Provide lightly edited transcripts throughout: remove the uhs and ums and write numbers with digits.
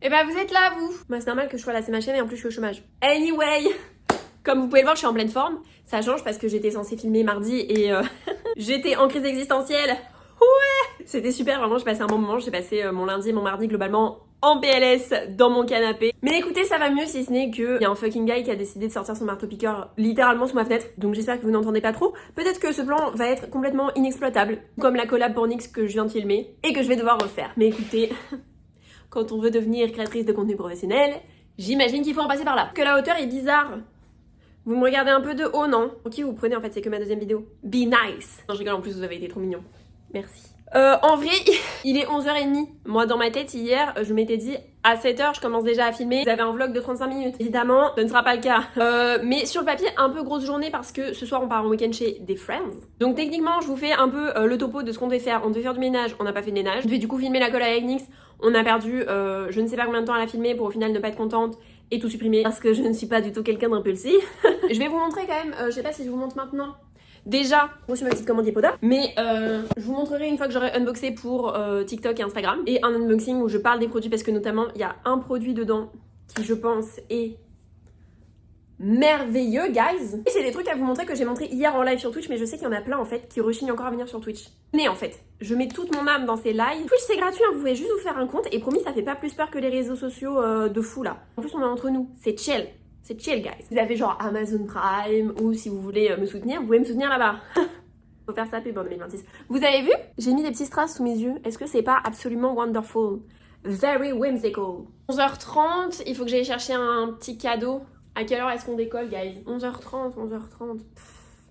Et bah vous êtes là vous. Bah c'est normal que je sois là, c'est ma chaîne et en plus je suis au chômage. Anyway, comme vous pouvez le voir, je suis en pleine forme. Ça change parce que j'étais censée filmer mardi et j'étais en crise existentielle. Ouais, c'était super, vraiment j'ai passé un bon moment. J'ai passé mon lundi et mon mardi globalement en PLS dans mon canapé. Mais écoutez, ça va mieux si ce n'est qu'il y a un fucking guy qui a décidé de sortir son marteau-piqueur littéralement sous ma fenêtre. Donc j'espère que vous n'entendez pas trop. Peut-être que ce plan va être complètement inexploitable, comme la collab pour NYX que je viens de filmer et que je vais devoir refaire. Mais écoutez, quand on veut devenir créatrice de contenu professionnel, j'imagine qu'il faut en passer par là. Que la hauteur est bizarre. Vous me regardez un peu de haut, non? Ok, vous prenez, en fait, c'est que ma deuxième vidéo. Be nice. Non, je rigole, en plus, vous avez été trop mignons. Merci. En vrai, il est 11h30. Moi, dans ma tête, hier, je m'étais dit, à 7h, je commence déjà à filmer. Vous avez un vlog de 35 minutes. Évidemment, ce ne sera pas le cas. Mais sur le papier, un peu grosse journée parce que ce soir, on part en week-end chez des friends. Donc, techniquement, je vous fais un peu le topo de ce qu'on devait faire. On devait faire du ménage, on n'a pas fait de ménage. Je devais du coup filmer la colle avec NYX. On a perdu je ne sais pas combien de temps à la filmer pour au final ne pas être contente et tout supprimer parce que je ne suis pas du tout quelqu'un d'impulsif. Je vais vous montrer quand même, je sais pas si je vous montre maintenant. Déjà, j'ai reçu ma petite commande Yepoda, mais je vous montrerai une fois que j'aurai unboxé pour TikTok et Instagram. Et un unboxing où je parle des produits parce que notamment, il y a un produit dedans qui, je pense, est merveilleux, guys. Et c'est des trucs à vous montrer que j'ai montré hier en live sur Twitch, mais je sais qu'il y en a plein, en fait, qui rechignent encore à venir sur Twitch. Mais en fait, je mets toute mon âme dans ces lives. Twitch, c'est gratuit, hein, vous pouvez juste vous faire un compte. Et promis, ça fait pas plus peur que les réseaux sociaux de fou, là. En plus, on est entre nous. C'est chill. C'est chill, guys. Vous avez genre Amazon Prime ou si vous voulez me soutenir, vous pouvez me soutenir là-bas. Faut faire ça pub en 2026. Vous avez vu? J'ai mis des petits strass sous mes yeux. Est-ce que c'est pas absolument wonderful? Very whimsical. 11h30, il faut que j'aille chercher un petit cadeau. À quelle heure est-ce qu'on décolle, guys? 11h30, 11h30.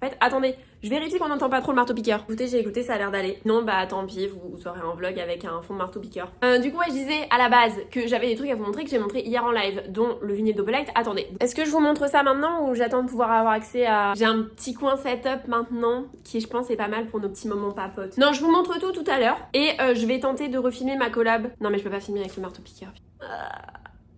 En fait, attendez, je vérifie qu'on n'entend pas trop le marteau-piqueur. Écoutez, j'ai écouté, ça a l'air d'aller. Non, bah tant pis, vous aurez un vlog avec un fond de marteau-piqueur. Du coup, ouais, je disais à la base que j'avais des trucs à vous montrer que j'ai montré hier en live, dont le vinyle d'Opelite. Attendez, est-ce que je vous montre ça maintenant ou j'attends de pouvoir avoir accès à... J'ai un petit coin setup maintenant qui, je pense, est pas mal pour nos petits moments papotes. Non, je vous montre tout à l'heure et je vais tenter de refilmer ma collab. Non, mais je peux pas filmer avec le marteau-piqueur.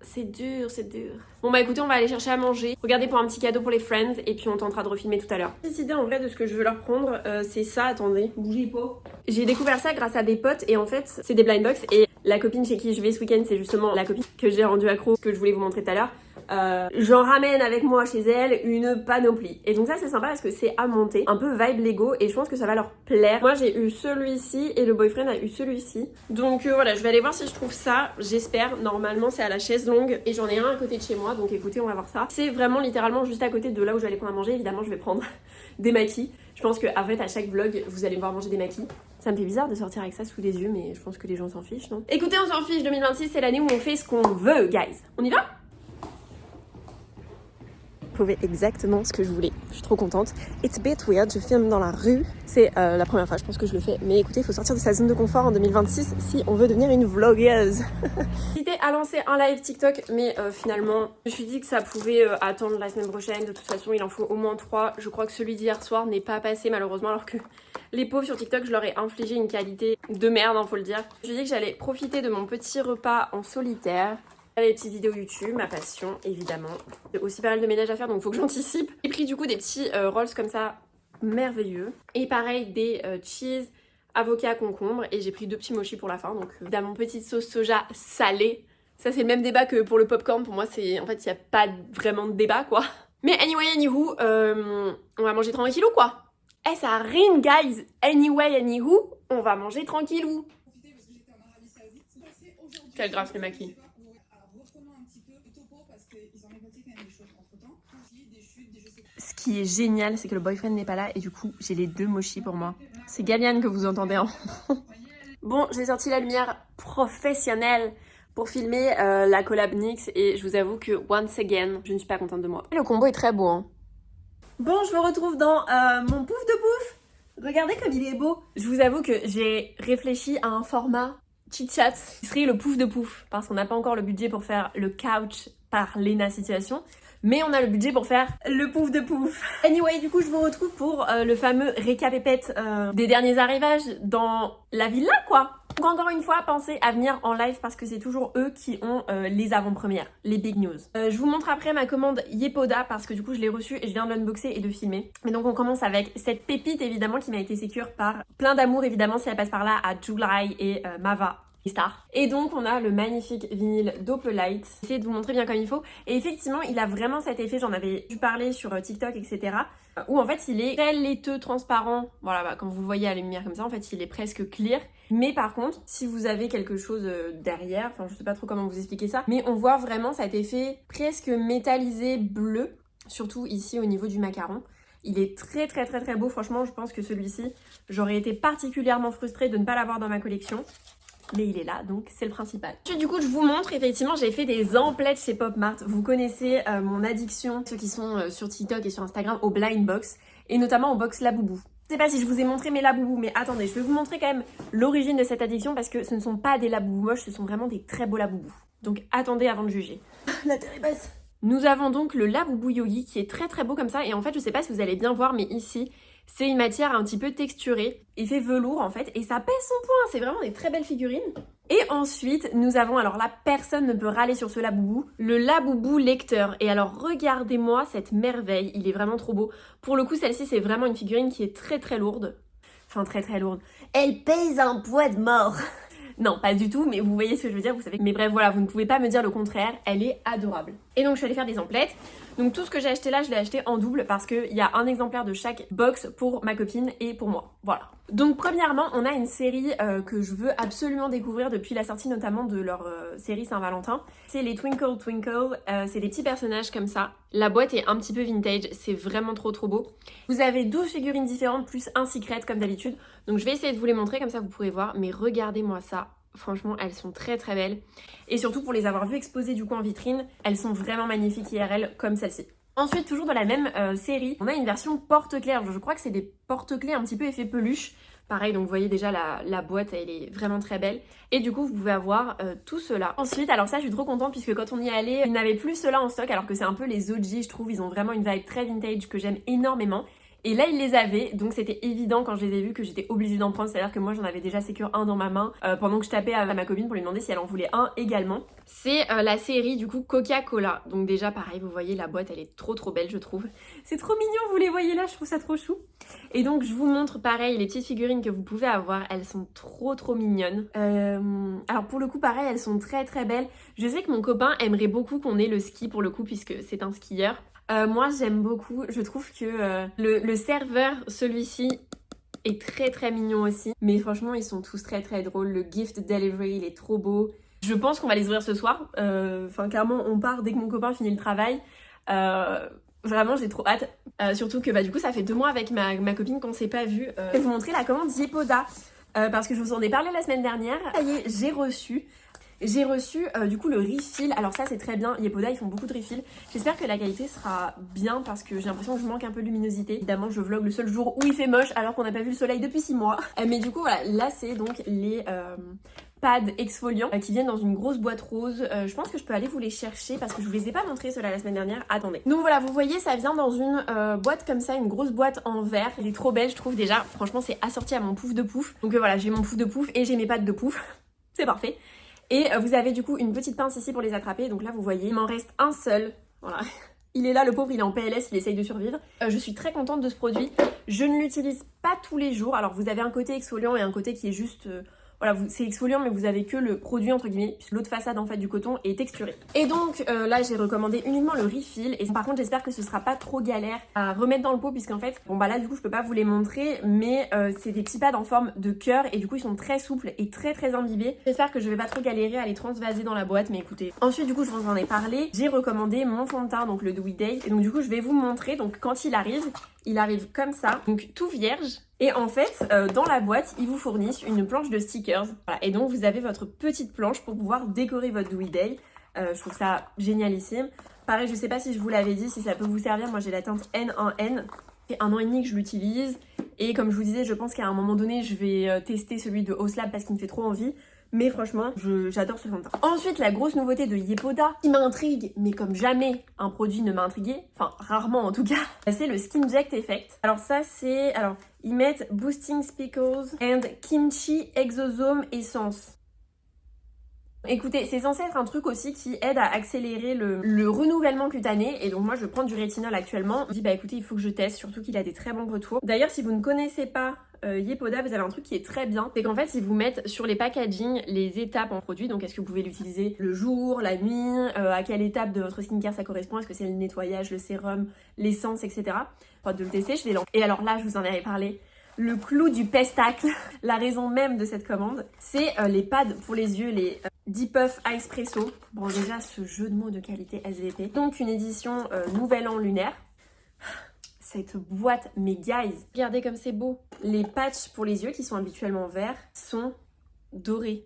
C'est dur, c'est dur. Bon bah écoutez, on va aller chercher à manger. Regardez pour un petit cadeau pour les friends et puis on tentera de refilmer tout à l'heure. Petite idée en vrai de ce que je veux leur prendre, c'est ça, attendez, bougez pas. J'ai découvert ça grâce à des potes et en fait c'est des blind box et la copine chez qui je vais ce week-end c'est justement la copine que j'ai rendue accro, que je voulais vous montrer tout à l'heure. J'en ramène avec moi chez elle une panoplie. Et donc ça c'est sympa parce que c'est à monter, un peu vibe Lego et je pense que ça va leur plaire. Moi j'ai eu celui-ci et le boyfriend a eu celui-ci. Donc voilà, je vais aller voir si je trouve ça, j'espère. Normalement c'est à la chaise longue et j'en ai un à côté de chez moi, donc écoutez on va voir ça. C'est vraiment littéralement juste à côté de là où je vais aller prendre à manger. Évidemment je vais prendre des maquis. Je pense qu'en fait à chaque vlog vous allez me voir manger des maquis. Ça me fait bizarre de sortir avec ça sous les yeux mais je pense que les gens s'en fichent, non? Écoutez, on s'en fiche, 2026 c'est l'année où on fait ce qu'on veut, guys. On y va? Trouvé exactement ce que je voulais. Je suis trop contente. It's a bit weird, je filme dans la rue. C'est la première fois, je pense que je le fais. Mais écoutez, il faut sortir de sa zone de confort en 2026 si on veut devenir une vlogueuse. J'ai hésité à lancer un live TikTok, mais finalement, je me suis dit que ça pouvait attendre la semaine prochaine. De toute façon, il en faut au moins 3. Je crois que celui d'hier soir n'est pas passé malheureusement, alors que les pauvres sur TikTok, je leur ai infligé une qualité de merde, hein, faut le dire. Je me suis dit que j'allais profiter de mon petit repas en solitaire. Les petites vidéos YouTube, ma passion évidemment. J'ai aussi pas mal de ménage à faire donc faut que j'anticipe. J'ai pris du coup des petits rolls comme ça merveilleux. Et pareil des cheese, avocat, concombre. Et j'ai pris 2 petits mochis pour la fin. Donc dans mon petite sauce soja salée. Ça c'est le même débat que pour le popcorn. Pour moi c'est en fait il n'y a pas vraiment de débat quoi. Mais anywho, on va manger tranquillou quoi. Eh ça rime guys. Anywho, on va manger tranquillou. Quelle grâce le maquis. Ce qui est génial, c'est que le boyfriend n'est pas là et du coup, j'ai les 2 mochis pour moi. C'est Galiane que vous entendez en fond. Bon, j'ai sorti la lumière professionnelle pour filmer la collab NYX et je vous avoue que once again, je ne suis pas contente de moi. Le combo est très beau, hein. Bon, je me retrouve dans mon pouf de pouf. Regardez comme il est beau. Je vous avoue que j'ai réfléchi à un format chit-chat qui serait le pouf de pouf parce qu'on n'a pas encore le budget pour faire le couch par Lena Situation. Mais on a le budget pour faire le pouf de pouf. Anyway, du coup, je vous retrouve pour le fameux récapépète des derniers arrivages dans la villa, quoi. Donc encore une fois, pensez à venir en live parce que c'est toujours eux qui ont les avant-premières, les big news. Je vous montre après ma commande Yepoda parce que du coup, je l'ai reçue et je viens de l'unboxer et de filmer. Mais donc on commence avec cette pépite évidemment qui m'a été sécure par plein d'amour évidemment si elle passe par là à July et Mava. Star. Et donc on a le magnifique vinyle d'Opalite. J'essaie de vous montrer bien comme il faut. Et effectivement, il a vraiment cet effet, j'en avais dû parler sur TikTok, etc. Où en fait il est très laiteux, transparent. Voilà, bah, quand vous le voyez à la lumière comme ça, en fait il est presque clear. Mais par contre, si vous avez quelque chose derrière, enfin je sais pas trop comment vous expliquer ça, mais on voit vraiment cet effet presque métallisé bleu, surtout ici au niveau du macaron. Il est très très très très beau, franchement je pense que celui-ci, j'aurais été particulièrement frustrée de ne pas l'avoir dans ma collection. Mais il est là, donc c'est le principal. Ensuite, du coup, je vous montre, effectivement, j'ai fait des emplettes chez Pop Mart. Vous connaissez mon addiction, ceux qui sont sur TikTok et sur Instagram, aux blind box, et notamment aux box Laboubou. Je sais pas si je vous ai montré mes Laboubou, mais attendez, je vais vous montrer quand même l'origine de cette addiction, parce que ce ne sont pas des Laboubou moches, ce sont vraiment des très beaux Laboubou. Donc attendez avant de juger. La terre est basse. Nous avons donc le Laboubou Yogi, qui est très très beau comme ça, et en fait, je sais pas si vous allez bien voir, mais ici, c'est une matière un petit peu texturée, effet velours en fait, et ça pèse son poids, c'est vraiment des très belles figurines. Et ensuite, nous avons, alors là, personne ne peut râler sur ce Laboubou, le Laboubou lecteur. Et alors, regardez-moi cette merveille, il est vraiment trop beau. Pour le coup, celle-ci, c'est vraiment une figurine qui est très très lourde. Enfin, très très lourde. Elle pèse un poids de mort. Non, pas du tout, mais vous voyez ce que je veux dire, vous savez. Mais bref, voilà, vous ne pouvez pas me dire le contraire, elle est adorable. Et donc, je suis allée faire des emplettes. Donc, tout ce que j'ai acheté là, je l'ai acheté en double parce qu'il y a un exemplaire de chaque box pour ma copine et pour moi. Voilà. Donc, premièrement, on a une série que je veux absolument découvrir depuis la sortie notamment de leur série Saint-Valentin. C'est les Twinkle Twinkle. C'est des petits personnages comme ça. La boîte est un petit peu vintage, c'est vraiment trop trop beau. Vous avez 12 figurines différentes plus un secret comme d'habitude. Donc, je vais essayer de vous les montrer comme ça vous pourrez voir. Mais regardez-moi ça. Franchement, elles sont très très belles. Et surtout pour les avoir vues exposées du coup en vitrine, elles sont vraiment magnifiques IRL comme celle-ci. Ensuite, toujours dans la même série, on a une version porte-clés. Je crois que c'est des porte-clés un petit peu effet peluche. Pareil, donc vous voyez déjà la boîte, elle est vraiment très belle. Et du coup, vous pouvez avoir tout cela. Ensuite, alors ça, je suis trop contente puisque quand on y est allé, ils n'avaient plus cela en stock alors que c'est un peu les OG, je trouve. Ils ont vraiment une vibe très vintage que j'aime énormément. Et là, ils les avaient, donc c'était évident quand je les ai vus que j'étais obligée d'en prendre. C'est-à-dire que moi, j'en avais déjà sécure un dans ma main pendant que je tapais à ma copine pour lui demander si elle en voulait un également. C'est la série du coup Coca-Cola. Donc déjà, pareil, vous voyez, la boîte, elle est trop trop belle, je trouve. C'est trop mignon, vous les voyez là, je trouve ça trop chou. Et donc, je vous montre pareil, les petites figurines que vous pouvez avoir. Elles sont trop trop mignonnes. Alors pour le coup, pareil, elles sont très très belles. Je sais que mon copain aimerait beaucoup qu'on ait le ski pour le coup, puisque c'est un skieur. Moi j'aime beaucoup, je trouve que le serveur, celui-ci, est très très mignon aussi. Mais franchement ils sont tous très très drôles, le gift delivery il est trop beau. Je pense qu'on va les ouvrir ce soir, enfin clairement on part dès que mon copain finit le travail. Vraiment j'ai trop hâte, surtout que bah, du coup ça fait 2 mois avec ma copine qu'on s'est pas vu. Je vais vous montrer la commande Yepoda, parce que je vous en ai parlé la semaine dernière. Ça y est, j'ai reçu du coup le refill. Alors ça c'est très bien, Yepoda ils font beaucoup de refill. J'espère que la qualité sera bien parce que j'ai l'impression que je manque un peu de luminosité. Évidemment je vlog le seul jour où il fait moche alors qu'on n'a pas vu le soleil depuis 6 mois. Mais du coup voilà, là c'est donc les pads exfoliants qui viennent dans une grosse boîte rose. Je pense que je peux aller vous les chercher parce que je vous les ai pas montrés ceux-là la semaine dernière. Attendez. Donc voilà, vous voyez ça vient dans une boîte comme ça, une grosse boîte en verre. Elle est trop belle je trouve déjà. Franchement c'est assorti à mon pouf de pouf. Donc voilà, j'ai mon pouf de pouf et j'ai mes pads de pouf. C'est parfait. Et vous avez du coup une petite pince ici pour les attraper. Donc là vous voyez, il m'en reste un seul. Voilà. Il est là, le pauvre, il est en PLS, il essaye de survivre. Je suis très contente de ce produit. Je ne l'utilise pas tous les jours. Alors vous avez un côté exfoliant et un côté qui est juste... voilà, c'est exfoliant mais vous avez que le produit entre guillemets, puisque l'autre façade en fait du coton est texturée. Et donc là j'ai recommandé uniquement le refill. Et par contre j'espère que ce sera pas trop galère à remettre dans le pot, puisqu'en fait, bon bah là du coup je peux pas vous les montrer, mais c'est des petits pads en forme de cœur et du coup ils sont très souples et très très imbibés. J'espère que je vais pas trop galérer à les transvaser dans la boîte, mais écoutez. Ensuite du coup je vous en ai parlé, j'ai recommandé mon fond de teint, donc le Dewy Day. Et donc du coup je vais vous montrer, donc quand il arrive comme ça, donc tout vierge. Et en fait, dans la boîte, ils vous fournissent une planche de stickers. Voilà. Et donc, vous avez votre petite planche pour pouvoir décorer votre Dewy Day. Je trouve ça génialissime. Pareil, je sais pas si je vous l'avais dit, si ça peut vous servir. Moi, j'ai la teinte N1N. Ça fait 1 an et demi que je l'utilise. Et comme je vous disais, je pense qu'à un moment donné, je vais tester celui de Oslab parce qu'il me fait trop envie. Mais franchement, j'adore ce fond de teint. Ensuite, la grosse nouveauté de Yepoda, qui m'intrigue, mais comme jamais un produit ne m'a intrigué, enfin rarement en tout cas, c'est le Skinject Effect. Alors ça c'est... Alors, ils mettent Boosting Speckles and Kimchi Exosome Essence. Écoutez, c'est censé être un truc aussi qui aide à accélérer le renouvellement cutané. Et donc moi je prends du rétinol actuellement. Je me dis bah écoutez, il faut que je teste, surtout qu'il a des très bons retours. D'ailleurs si vous ne connaissez pas Yepoda, vous avez un truc qui est très bien, c'est qu'en fait ils vous mettent sur les packaging les étapes en produit, donc est-ce que vous pouvez l'utiliser le jour, la nuit, à quelle étape de votre skincare ça correspond, est-ce que c'est le nettoyage, le sérum, l'essence, etc. Enfin, de le tester, je l'ai lancé. Et alors là, je vous en avais parlé, le clou du pestacle, la raison même de cette commande, c'est les pads pour les yeux, les Deep Puff Espresso. Bon, déjà, ce jeu de mots de qualité SVP. Donc, une édition Nouvel An lunaire. Cette boîte, mais guys, regardez comme c'est beau. Les patchs pour les yeux qui sont habituellement verts sont dorés.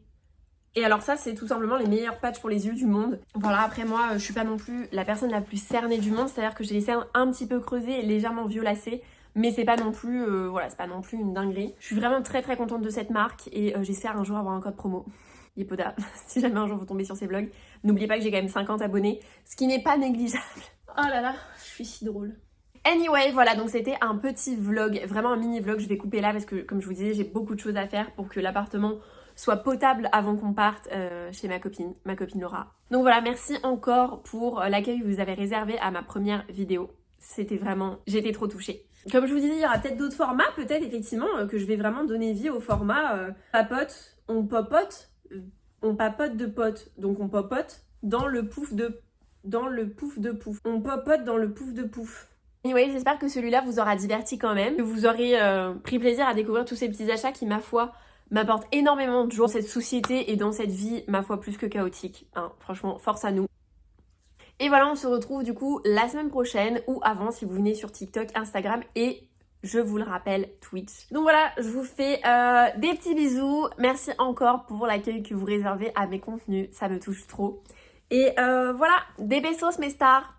Et alors ça, c'est tout simplement les meilleurs patchs pour les yeux du monde. Voilà, après moi, je suis pas non plus la personne la plus cernée du monde, c'est-à-dire que j'ai les cernes un petit peu creusées et légèrement violacées. Mais c'est pas non plus, voilà, c'est pas non plus une dinguerie. Je suis vraiment très très contente de cette marque et j'espère un jour avoir un code promo. Yepoda, si jamais un jour vous tombez sur ces vlogs, n'oubliez pas que j'ai quand même 50 abonnés, ce qui n'est pas négligeable. Oh là là, je suis si drôle. Anyway, voilà, donc c'était un petit vlog, vraiment un mini vlog, je vais couper là parce que comme je vous disais, j'ai beaucoup de choses à faire pour que l'appartement soit potable avant qu'on parte chez ma copine Laura. Donc voilà, merci encore pour l'accueil que vous avez réservé à ma première vidéo. C'était vraiment, j'étais trop touchée. Comme je vous disais, il y aura peut-être d'autres formats, peut-être effectivement que je vais vraiment donner vie au format papote, on papote de pote, donc on popote dans le pouf de pouf. On popote dans le pouf de pouf. Anyway, j'espère que celui-là vous aura diverti quand même, que vous aurez pris plaisir à découvrir tous ces petits achats qui, ma foi, m'apportent énormément de joie dans cette société et dans cette vie, ma foi, plus que chaotique. Hein, franchement, force à nous. Et voilà, on se retrouve du coup la semaine prochaine ou avant si vous venez sur TikTok, Instagram et, je vous le rappelle, Twitch. Donc voilà, je vous fais des petits bisous. Merci encore pour l'accueil que vous réservez à mes contenus, ça me touche trop. Et voilà, des besos mes stars.